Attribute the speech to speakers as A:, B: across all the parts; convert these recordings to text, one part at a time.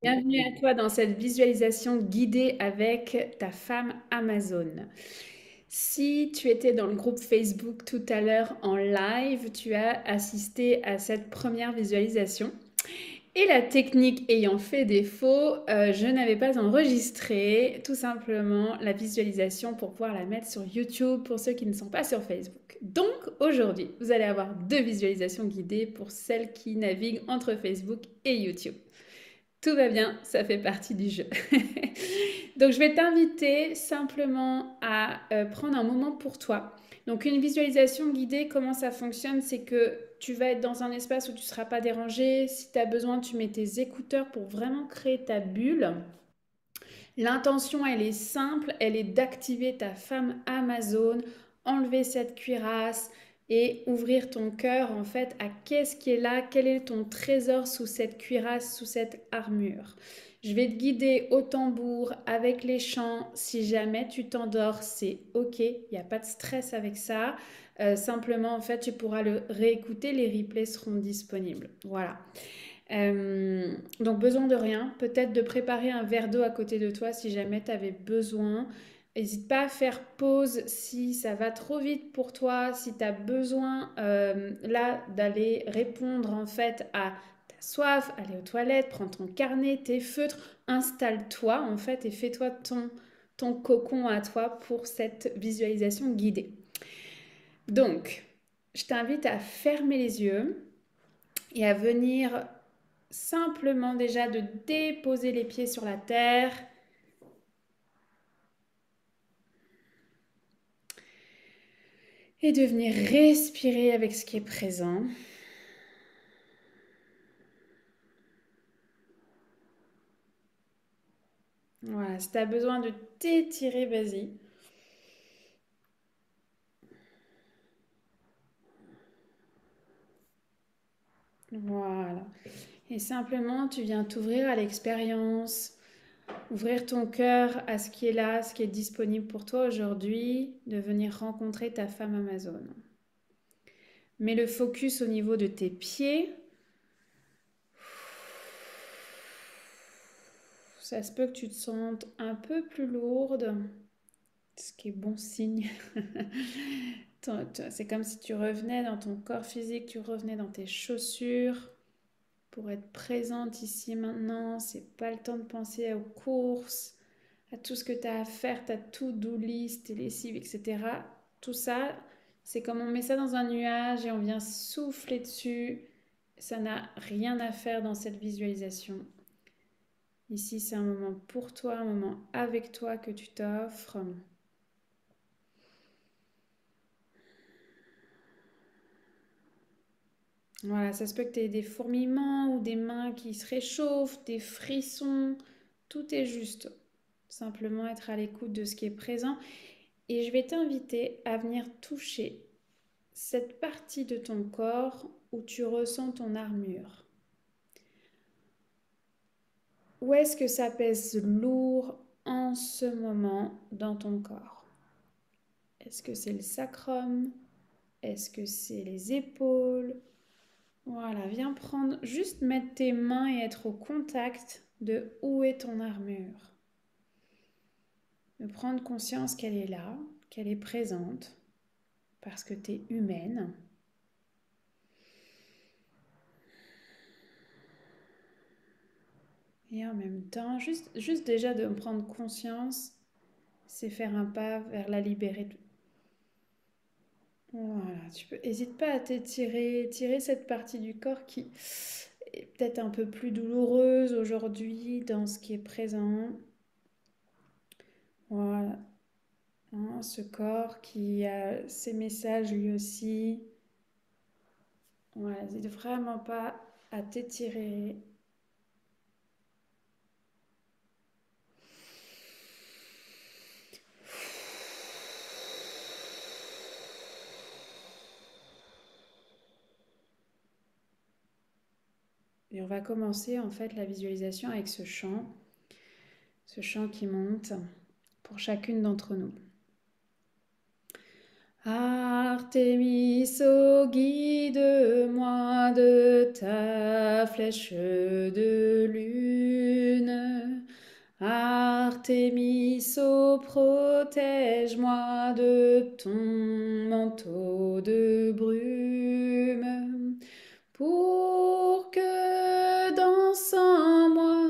A: Bienvenue à toi dans cette visualisation guidée avec ta femme Amazon. Si tu étais dans le groupe Facebook tout à l'heure en live, tu as assisté à cette première visualisation. Et la technique ayant fait défaut, je n'avais pas enregistré tout simplement la visualisation pour pouvoir la mettre sur YouTube pour ceux qui ne sont pas sur Facebook. Donc aujourd'hui, vous allez avoir deux visualisations guidées pour celles qui naviguent entre Facebook et YouTube. Tout va bien, ça fait partie du jeu. Donc, je vais t'inviter simplement à prendre un moment pour toi. Donc, une visualisation guidée, comment ça fonctionne? C'est que tu vas être dans un espace où tu ne seras pas dérangé. Si tu as besoin, tu mets tes écouteurs pour vraiment créer ta bulle. L'intention, elle est simple, elle est d'activer ta femme Amazon, enlever cette cuirasse et ouvrir ton cœur en fait à qu'est-ce qui est là, quel est ton trésor sous cette cuirasse, sous cette armure. Je vais te guider au tambour avec les chants. Si jamais tu t'endors, c'est ok, il n'y a pas de stress avec ça. Simplement, en fait, tu pourras le réécouter, les replays seront disponibles. Voilà. Donc besoin de rien, peut-être de préparer un verre d'eau à côté de toi si jamais tu avais besoin. N'hésite pas à faire pause si ça va trop vite pour toi, si tu as besoin là d'aller répondre en fait à ta soif, aller aux toilettes, prends ton carnet, tes feutres, installe-toi en fait et fais-toi ton cocon à toi pour cette visualisation guidée. Donc, je t'invite à fermer les yeux et à venir simplement déjà de déposer les pieds sur la terre et de venir respirer avec ce qui est présent. Voilà, si tu as besoin de t'étirer, vas-y. Voilà. Et simplement, tu viens t'ouvrir à l'expérience, ouvrir ton cœur à ce qui est là, ce qui est disponible pour toi aujourd'hui, de venir rencontrer ta femme Amazon. Mets le focus au niveau de tes pieds. Ça se peut que tu te sentes un peu plus lourde, ce qui est bon signe. C'est comme si tu revenais dans ton corps physique, tu revenais dans tes chaussures pour être présente ici maintenant. C'est pas le temps de penser aux courses, à tout ce que tu as à faire, ta to-do list, tes lessives, etc. Tout ça, c'est comme on met ça dans un nuage et on vient souffler dessus. Ça n'a rien à faire dans cette visualisation. Ici, c'est un moment pour toi, un moment avec toi que tu t'offres. Voilà, ça se peut que tu aies des fourmillements ou des mains qui se réchauffent, des frissons. Tout est juste. Simplement être à l'écoute de ce qui est présent. Et je vais t'inviter à venir toucher cette partie de ton corps où tu ressens ton armure. Où est-ce que ça pèse lourd en ce moment dans ton corps? Est-ce que c'est le sacrum? Est-ce que c'est les épaules? Voilà, viens prendre, juste mettre tes mains et être au contact de où est ton armure. De prendre conscience qu'elle est là, qu'elle est présente, parce que tu es humaine. Et en même temps, juste déjà de prendre conscience, c'est faire un pas vers la libérer. Voilà, n'hésite pas à t'étirer, tirer cette partie du corps qui est peut-être un peu plus douloureuse aujourd'hui dans ce qui est présent. Voilà, hein, ce corps qui a ses messages lui aussi. Voilà, n'hésite vraiment pas à t'étirer. Et on va commencer en fait la visualisation avec ce chant qui monte pour chacune d'entre nous. Artémis, oh, guide-moi de ta flèche de lumière. Artémis, protège-moi de ton manteau de brume, pour que danse en moi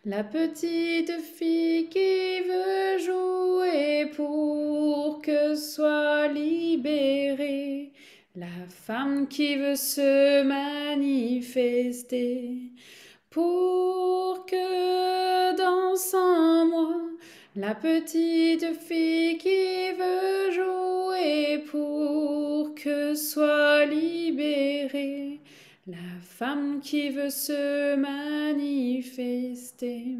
A: la petite fille qui veut jouer, pour que soit libérée la femme qui veut se manifester, pour que danse en moi la petite fille qui veut jouer, pour que soit libérée la femme qui veut se manifester.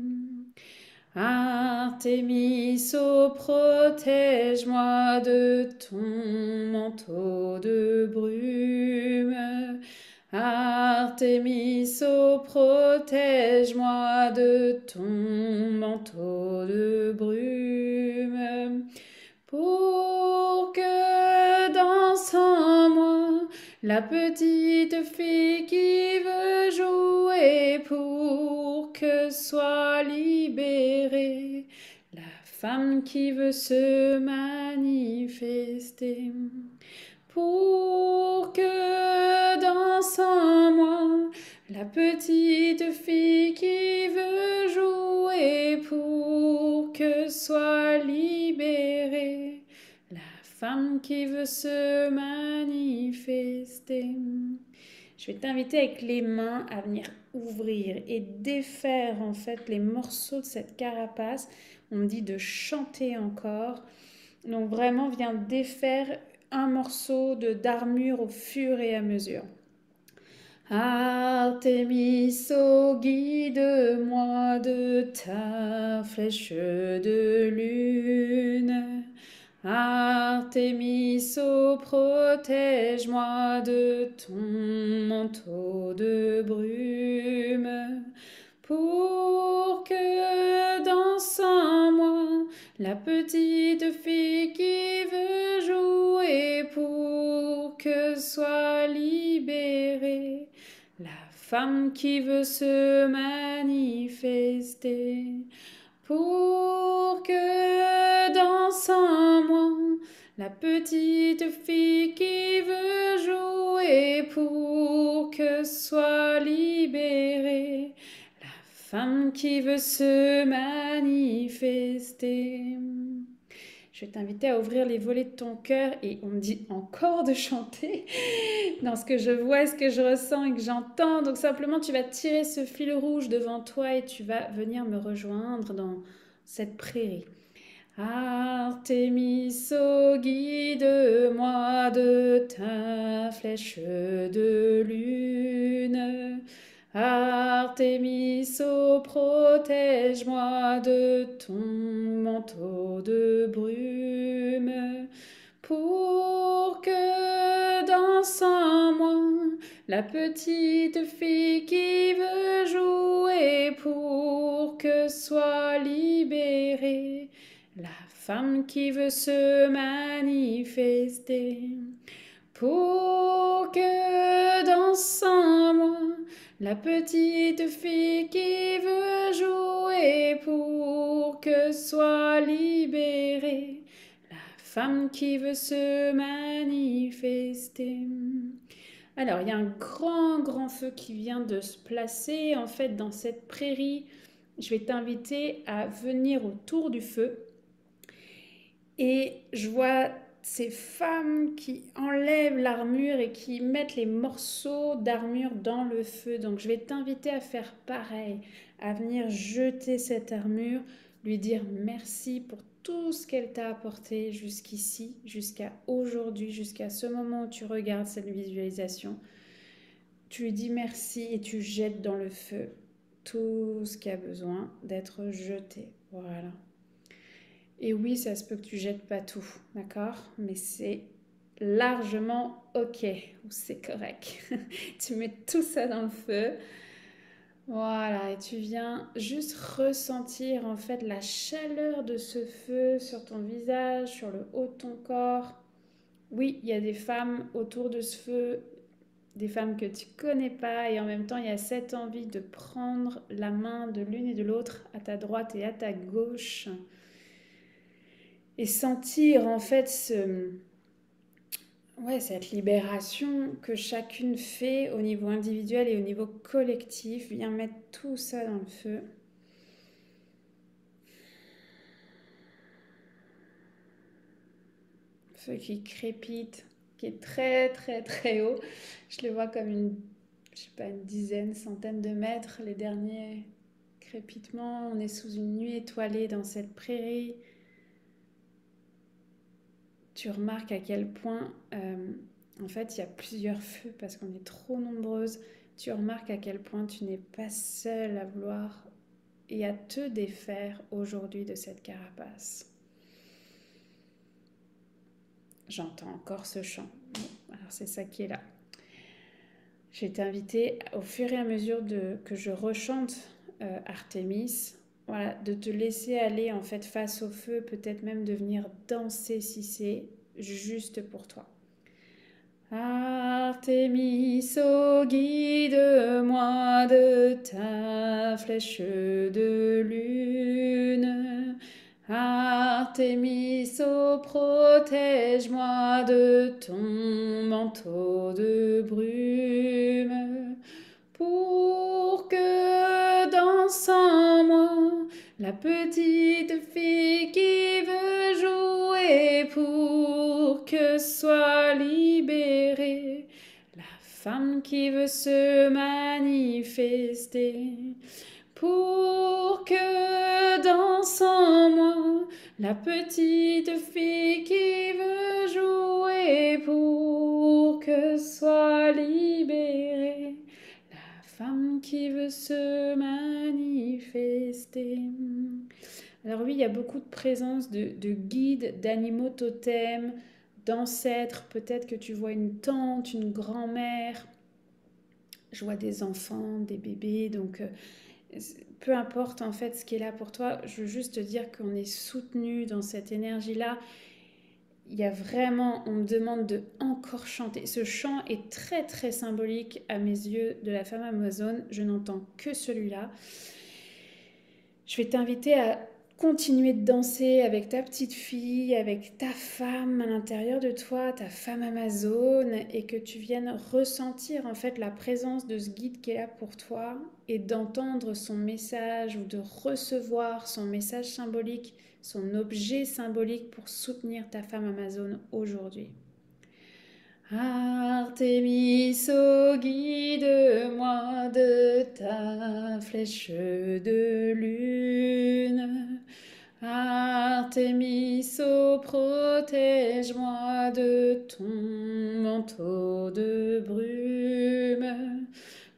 A: Artémis, protège-moi de ton manteau de brume. Artémis, protège-moi de ton manteau de brume, pour que danse en moi la petite fille qui veut jouer, pour que soit libérée la femme qui veut se manifester, pour que danse en moi la petite fille qui veut jouer, pour que soit libérée la femme qui veut se manifester. Je vais t'inviter avec les mains à venir ouvrir et défaire en fait les morceaux de cette carapace. On me dit de chanter encore. Donc vraiment, viens défaire un morceau d'armure au fur et à mesure. Artémis, guide-moi de ta flèche de lune. Artémis, protège-moi de ton manteau de brume, pour que danse en moi la petite fille qui veut jouer, pour que soit libérée la femme qui veut se manifester, pour que danse en moi la petite fille qui veut jouer, pour que soit libérée la femme qui veut se manifester. Je vais t'inviter à ouvrir les volets de ton cœur et on me dit encore de chanter dans ce que je vois, ce que je ressens et que j'entends. Donc simplement, tu vas tirer ce fil rouge devant toi et tu vas venir me rejoindre dans cette prairie. Artémis, guide-moi de ta flèche de lune. Artémis, protège-moi de ton manteau de brume, pour que danse en moi la petite fille qui veut jouer, pour que soit libérée la femme qui veut se manifester, pour que danse en moi la petite fille qui veut jouer, pour que soit libérée la femme qui veut se manifester. Alors, il y a un grand feu qui vient de se placer en fait dans cette prairie. Je vais t'inviter à venir autour du feu. Et je vois ces femmes qui enlèvent l'armure et qui mettent les morceaux d'armure dans le feu. Donc je vais t'inviter à faire pareil, à venir jeter cette armure, lui dire merci pour tout ce qu'elle t'a apporté jusqu'ici, jusqu'à aujourd'hui, jusqu'à ce moment où tu regardes cette visualisation. Tu lui dis merci et tu jettes dans le feu tout ce qui a besoin d'être jeté. Voilà. Et oui, ça se peut que tu jettes pas tout, d'accord? Mais c'est largement ok, ou c'est correct. Tu mets tout ça dans le feu. Voilà, et tu viens juste ressentir en fait la chaleur de ce feu sur ton visage, sur le haut de ton corps. Oui, il y a des femmes autour de ce feu. des femmes que tu connais pas et en même temps il y a cette envie de prendre la main de l'une et de l'autre à ta droite et à ta gauche et sentir en fait cette libération que chacune fait au niveau individuel et au niveau collectif. Viens mettre tout ça dans le feu. Feu qui crépite, qui est très très très haut. Je le vois comme je sais pas, une dizaine, centaine de mètres. Les derniers crépitements, on est sous une nuit étoilée dans cette prairie. Tu remarques à quel point, en fait, il y a plusieurs feux parce qu'on est trop nombreuses. Tu remarques à quel point tu n'es pas seule à vouloir et à te défaire aujourd'hui de cette carapace. J'entends encore ce chant. Bon, alors c'est ça qui est là. Je vais t'inviter au fur et à mesure que je rechante Artémis, voilà, de te laisser aller en fait face au feu, peut-être même de venir danser si c'est juste pour toi. Artémis, oh guide-moi de ta flèche de lune. Artémis, oh protège-moi de ton manteau de brume. Pour que danse en moi la petite fille qui veut jouer, pour que soit libérée la femme qui veut se manifester, pour que danse en moi la petite fille qui veut jouer, pour que soit libérée la femme qui veut se manifester. Alors oui, il y a beaucoup de présence de guides, d'animaux totems, d'ancêtres. Peut-être que tu vois une tante, une grand-mère. Je vois des enfants, des bébés. Donc, peu importe en fait ce qui est là pour toi. Je veux juste te dire qu'on est soutenu dans cette énergie-là. Il y a vraiment, on me demande de encore chanter. Ce chant est très très symbolique à mes yeux de la femme amazone. Je n'entends que celui-là. Je vais t'inviter à continuer de danser avec ta petite fille, avec ta femme à l'intérieur de toi, ta femme amazone, et que tu viennes ressentir en fait la présence de ce guide qui est là pour toi et d'entendre son message ou de recevoir son message symbolique, son objet symbolique pour soutenir ta femme amazone aujourd'hui. Artémis, oh guide-moi de ta flèche de lune. Artémis, oh protège-moi de ton manteau de brume,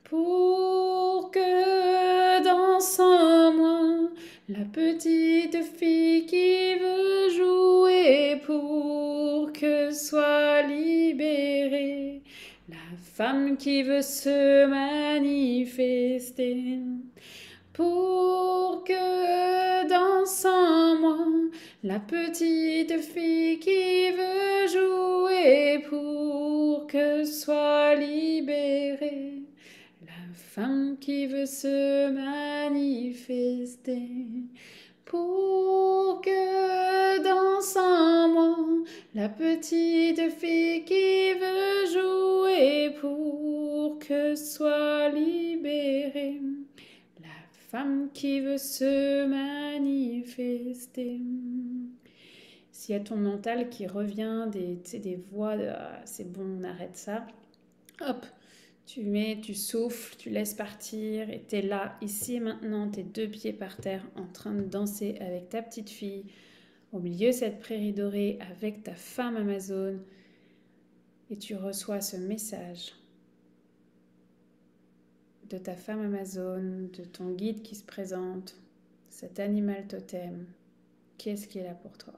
A: pour que danse en moi la petite fille qui veut jouer, pour que soit libérée la femme qui veut se manifester, pour que danse en moi la petite fille qui veut jouer, pour que soit libérée la femme qui veut se manifester, pour que danse en moi la petite fille qui veut jouer, pour que soit libérée la femme qui veut se manifester. S'il y a ton mental qui revient, des voix de ah, c'est bon, on arrête ça, hop, tu souffles, tu laisses partir et tu es là, ici et maintenant, tes deux pieds par terre, en train de danser avec ta petite fille, au milieu de cette prairie dorée, avec ta femme amazone, et tu reçois ce message de ta femme amazone, de ton guide qui se présente, cet animal totem. Qu'est-ce qui est là pour toi ?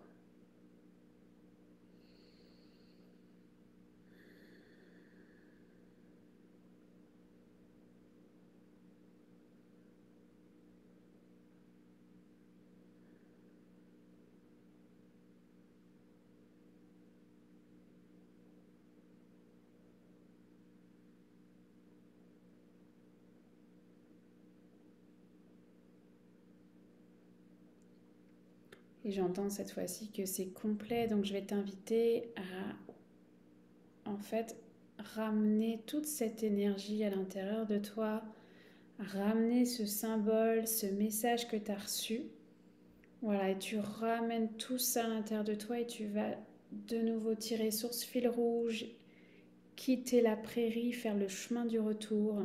A: Et j'entends cette fois-ci que c'est complet, donc je vais t'inviter à, en fait, ramener toute cette énergie à l'intérieur de toi, à ramener ce symbole, ce message que tu as reçu. Voilà, et tu ramènes tout ça à l'intérieur de toi et tu vas de nouveau tirer sur ce fil rouge, quitter la prairie, faire le chemin du retour.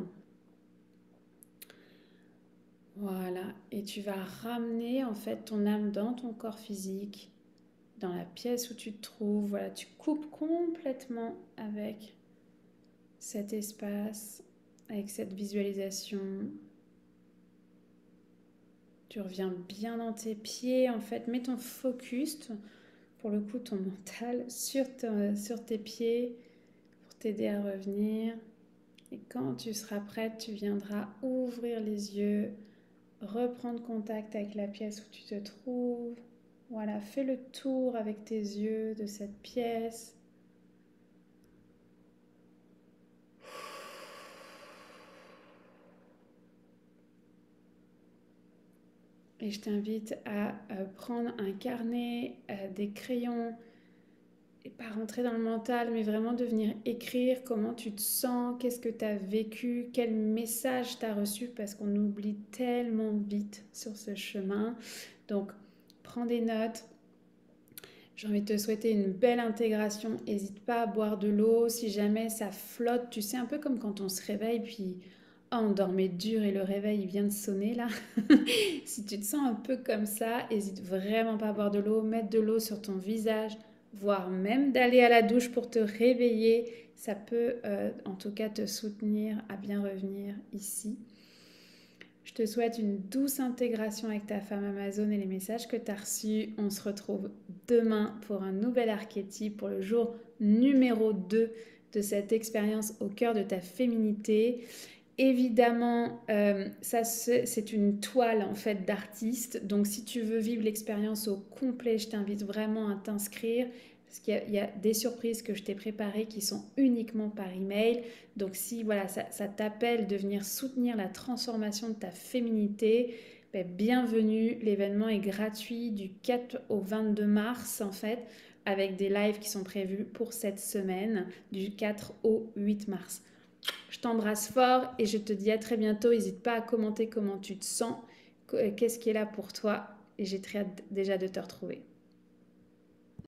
A: Voilà, et tu vas ramener en fait ton âme dans ton corps physique, dans la pièce où tu te trouves. Voilà, tu coupes complètement avec cet espace, avec cette visualisation. Tu reviens bien dans tes pieds, en fait, mets ton focus, pour le coup ton mental, sur tes pieds pour t'aider à revenir. Et quand tu seras prête, tu viendras ouvrir les yeux, reprendre contact avec la pièce où tu te trouves. Voilà, fais le tour avec tes yeux de cette pièce. Et je t'invite à prendre un carnet, des crayons, et pas rentrer dans le mental, mais vraiment de venir écrire comment tu te sens, qu'est-ce que tu as vécu, quel message tu as reçu, parce qu'on oublie tellement vite sur ce chemin. Donc, prends des notes. J'ai envie de te souhaiter une belle intégration. N'hésite pas à boire de l'eau si jamais ça flotte. Tu sais, un peu comme quand on se réveille, puis oh, on dormait dur et le réveil il vient de sonner là. Si tu te sens un peu comme ça, n'hésite vraiment pas à boire de l'eau. Mettre de l'eau sur ton visage, voire même d'aller à la douche pour te réveiller. Ça peut en tout cas te soutenir à bien revenir ici. Je te souhaite une douce intégration avec ta femme Amazon et les messages que tu as reçus. On se retrouve demain pour un nouvel archétype, pour le jour numéro 2 de cette expérience au cœur de ta féminité. Évidemment, ça c'est une toile en fait d'artiste. Donc si tu veux vivre l'expérience au complet, je t'invite vraiment à t'inscrire parce qu'il y a des surprises que je t'ai préparées qui sont uniquement par email. Donc si voilà, ça t'appelle de venir soutenir la transformation de ta féminité, ben, bienvenue. L'événement est gratuit du 4 au 22 mars en fait, avec des lives qui sont prévus pour cette semaine du 4 au 8 mars. Je t'embrasse fort et je te dis à très bientôt. N'hésite pas à commenter comment tu te sens, qu'est-ce qui est là pour toi. Et j'ai très hâte déjà de te retrouver.